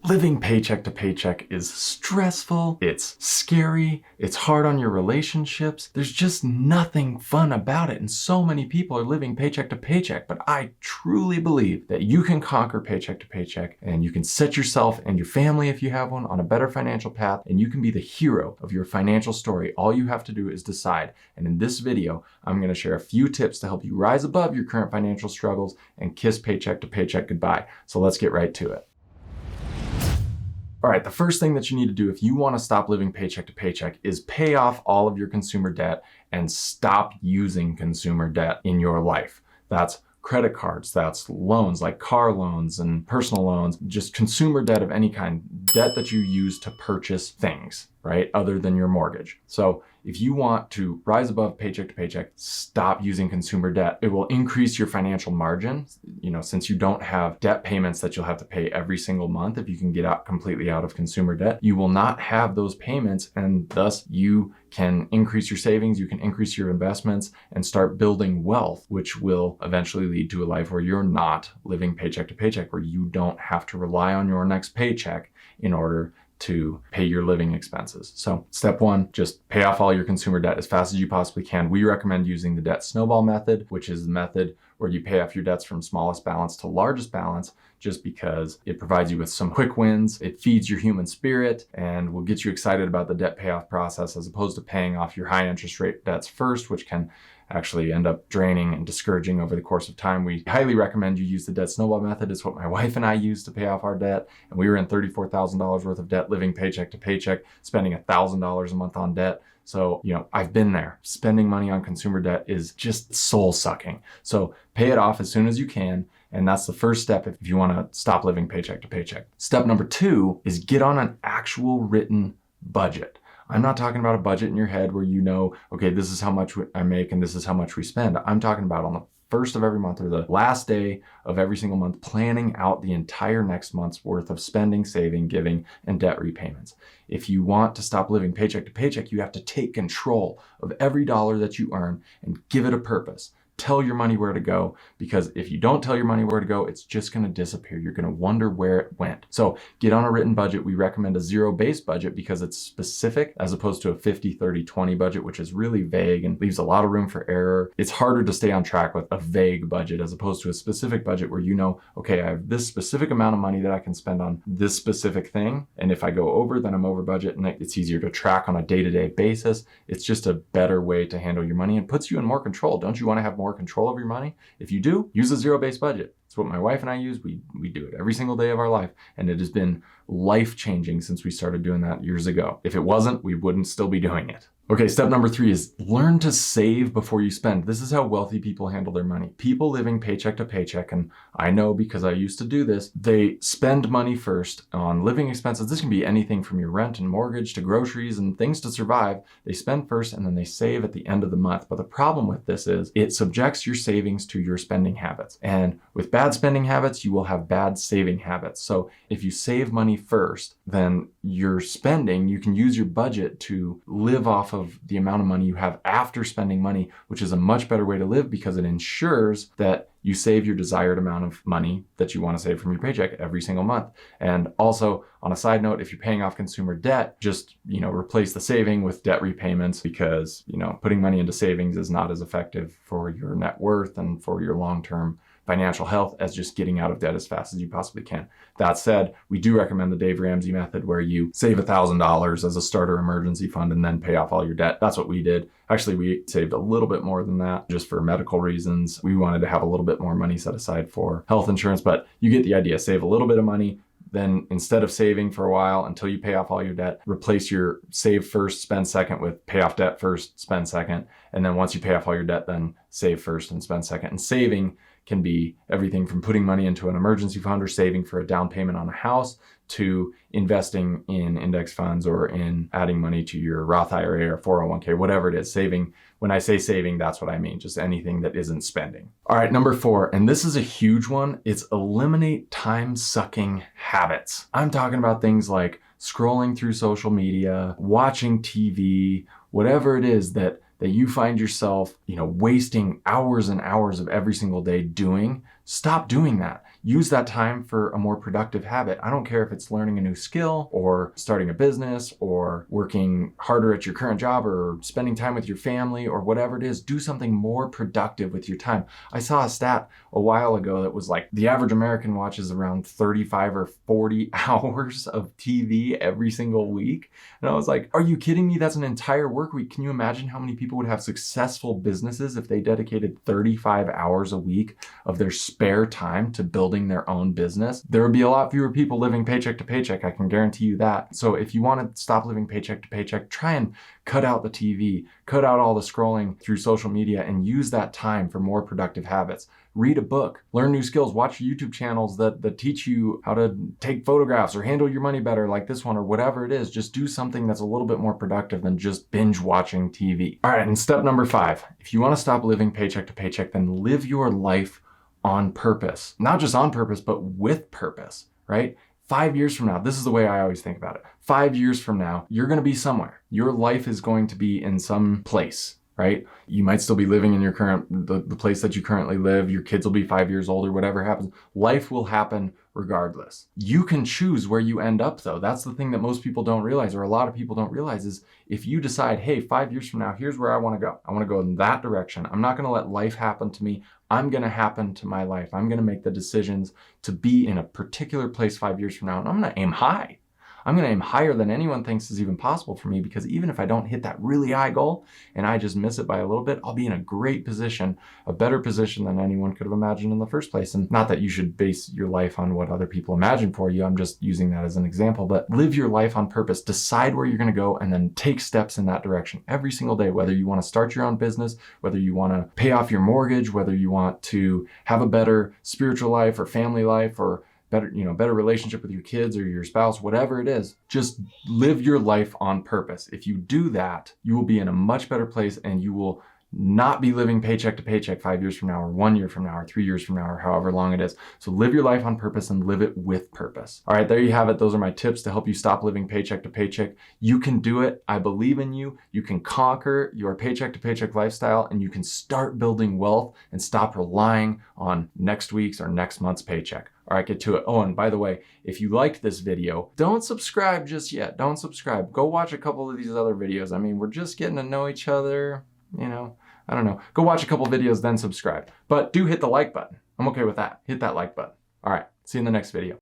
Living paycheck to paycheck is stressful, it's scary, it's hard on your relationships. There's just nothing fun about it. And so many people are living paycheck to paycheck. But I truly believe that you can conquer paycheck to paycheck and you can set yourself and your family, if you have one, on a better financial path, and you can be the hero of your financial story. All you have to do is decide. And in this video, I'm going to share a few tips to help you rise above your current financial struggles and kiss paycheck to paycheck goodbye. So let's get right to it. All right, the first thing that you need to do if you want to stop living paycheck to paycheck is pay off all of your consumer debt and stop using consumer debt in your life. That's credit cards, that's loans like car loans and personal loans, just consumer debt of any kind, debt that you use to purchase things, right, other than your mortgage. So if you want to rise above paycheck to paycheck, stop using consumer debt. It will increase your financial margin, since you don't have debt payments that you'll have to pay every single month. If you can get out completely out of consumer debt, you will not have those payments, and thus you can increase your savings, you can increase your investments and start building wealth, which will eventually lead to a life where you're not living paycheck to paycheck, where you don't have to rely on your next paycheck in order to pay your living expenses. So step one, just pay off all your consumer debt as fast as you possibly can. We recommend using the debt snowball method, which is the method where you pay off your debts from smallest balance to largest balance, just because it provides you with some quick wins. It feeds your human spirit and will get you excited about the debt payoff process, as opposed to paying off your high interest rate debts first, which can actually end up draining and discouraging over the course of time. We highly recommend you use the debt snowball method. It's what my wife and I used to pay off our debt. And we were in $34,000 worth of debt, living paycheck to paycheck, spending $1,000 a month on debt. So, I've been there. Spending money on consumer debt is just soul sucking. So pay it off as soon as you can. And that's the first step if you want to stop living paycheck to paycheck. Step number two is get on an actual written budget. I'm not talking about a budget in your head where okay, this is how much I make and this is how much we spend. I'm talking about on the first of every month or the last day of every single month, planning out the entire next month's worth of spending, saving, giving, and debt repayments. If you want to stop living paycheck to paycheck, you have to take control of every dollar that you earn and give it a purpose. Tell your money where to go, because if you don't tell your money where to go, it's just going to disappear. You're going to wonder where it went. So get on a written budget. We recommend a zero-based budget because it's specific, as opposed to a 50-30-20 budget, which is really vague and leaves a lot of room for error. It's harder to stay on track with a vague budget as opposed to a specific budget where okay, I have this specific amount of money that I can spend on this specific thing. And if I go over, then I'm over budget, and it's easier to track on a day-to-day basis. It's just a better way to handle your money and puts you in more control. Don't you want to have more control of your money? If you do, use a zero-based budget. It's what my wife and I use. We do it every single day of our life, and it has been life-changing since we started doing that years ago. If it wasn't, we wouldn't still be doing it. Okay, step number three is learn to save before you spend. This is how wealthy people handle their money. People living paycheck to paycheck, and I know because I used to do this, they spend money first on living expenses. This can be anything from your rent and mortgage to groceries and things to survive. They spend first and then they save at the end of the month. But the problem with this is it subjects your savings to your spending habits. And with bad spending habits, you will have bad saving habits. So if you save money first, then your spending, you can use your budget to live off of the amount of money you have after spending money, which is a much better way to live because it ensures that you save your desired amount of money that you want to save from your paycheck every single month. And also, on a side note, if you're paying off consumer debt, just, replace the saving with debt repayments, because, putting money into savings is not as effective for your net worth and for your long-term financial health as just getting out of debt as fast as you possibly can. That said, we do recommend the Dave Ramsey method, where you save $1,000 as a starter emergency fund and then pay off all your debt. That's what we did. Actually, we saved a little bit more than that just for medical reasons. We wanted to have a little bit more money set aside for health insurance, but you get the idea. Save a little bit of money. Then instead of saving for a while until you pay off all your debt, replace your save first, spend second with pay off debt first, spend second. And then once you pay off all your debt, then save first and spend second. And saving can be everything from putting money into an emergency fund or saving for a down payment on a house to investing in index funds or in adding money to your Roth IRA or 401k, whatever it is. Saving, when I say saving, that's what I mean, just anything that isn't spending. All right, number four, and this is a huge one, it's eliminate time-sucking habits. I'm talking about things like scrolling through social media, watching TV, whatever it is that you find yourself, wasting hours and hours of every single day doing. Stop doing that. use that time for a more productive habit. I don't care if it's learning a new skill or starting a business or working harder at your current job or spending time with your family or whatever it is. Do something more productive with your time. I saw a stat a while ago that was like the average American watches around 35 or 40 hours of TV every single week. And I was like, are you kidding me? That's an entire work week. Can you imagine how many people would have successful businesses if they dedicated 35 hours a week of their spare time to building their own business? There would be a lot fewer people living paycheck to paycheck. I can guarantee you that. So if you want to stop living paycheck to paycheck, try and cut out the TV, cut out all the scrolling through social media, and use that time for more productive habits. Read a book, learn new skills, watch YouTube channels that teach you how to take photographs or handle your money better like this one or whatever it is. Just do something that's a little bit more productive than just binge watching TV. All right, and step number 5, if you want to stop living paycheck to paycheck, then live your life on purpose. Not just on purpose, but with purpose, right? 5 years from now, this is the way I always think about it. 5 years from now, you're going to be somewhere. Your life is going to be in some place, right? You might still be living in your the place that you currently live. Your kids will be 5 years old or whatever happens. Life will happen regardless. You can choose where you end up though. That's the thing that most people don't realize, or a lot of people don't realize, is if you decide, hey, 5 years from now, here's where I want to go. I want to go in that direction. I'm not going to let life happen to me. I'm going to happen to my life. I'm going to make the decisions to be in a particular place 5 years from now. And I'm going to aim high. I'm going to aim higher than anyone thinks is even possible for me, because even if I don't hit that really high goal and I just miss it by a little bit, I'll be in a great position, a better position than anyone could have imagined in the first place. And not that you should base your life on what other people imagine for you. I'm just using that as an example, but live your life on purpose. Decide where you're going to go and then take steps in that direction every single day, whether you want to start your own business, whether you want to pay off your mortgage, whether you want to have a better spiritual life or family life or better relationship with your kids or your spouse, whatever it is. Just live your life on purpose. If you do that, you will be in a much better place, and you will not be living paycheck to paycheck 5 years from now or 1 year from now or 3 years from now or however long it is. So live your life on purpose and live it with purpose. All right, there you have it. Those are my tips to help you stop living paycheck to paycheck. You can do it. I believe in you. You can conquer your paycheck to paycheck lifestyle, and you can start building wealth and stop relying on next week's or next month's paycheck. All right, get to it. Oh, and by the way, if you liked this video, don't subscribe just yet. Don't subscribe. Go watch a couple of these other videos. I mean, we're just getting to know each other, I don't know. Go watch a couple videos, then subscribe. But do hit the like button. I'm okay with that. Hit that like button. All right, see you in the next video.